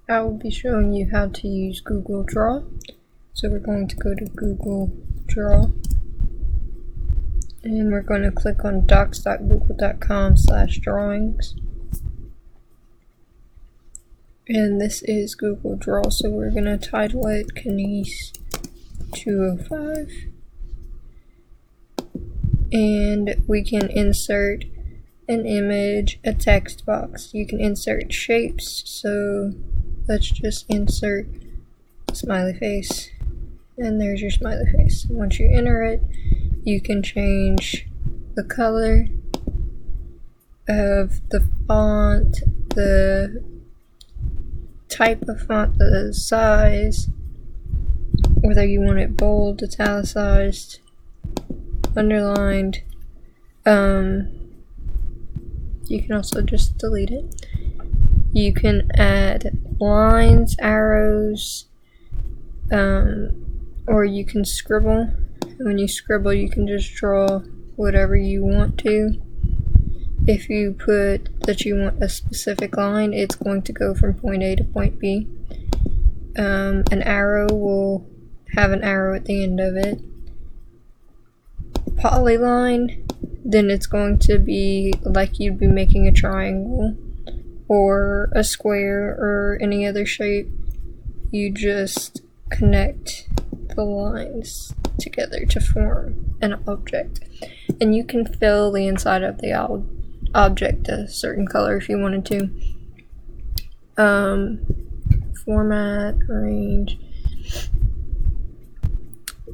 I will be showing you how to use Google Draw. So we're going to go to Google Draw and we're going to click on docs.google.com/drawings. And this is Google Draw, so we're going to title it Kanice 205. And we can insert an image, a text box. You can insert shapes, so let's just insert smiley face, and there's your smiley face. Once you enter it, you can change the color of the font, the type of font, the size, whether you want it bold, italicized, underlined. You can also just delete it. You can add lines, arrows, or you can scribble. And when you scribble, you can just draw whatever you want to. If you put that you want a specific line, it's going to go from point A to point B. An arrow will have an arrow at the end of it. Polyline, then it's going to be like you'd be making a triangle or a square or any other shape. You just connect the lines together to form an object, and you can fill the inside of the object a certain color if you wanted to. Format, arrange.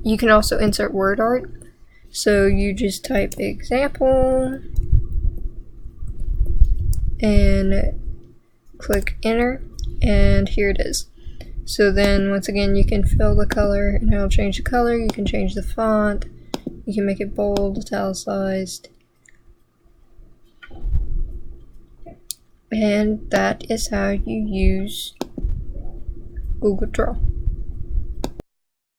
You can also insert word art, so you just type example and click enter, and here it is. So then once again you can fill the color, and it'll change the color. You can change the font, you can make it bold, italicized, and that is how you use Google Draw.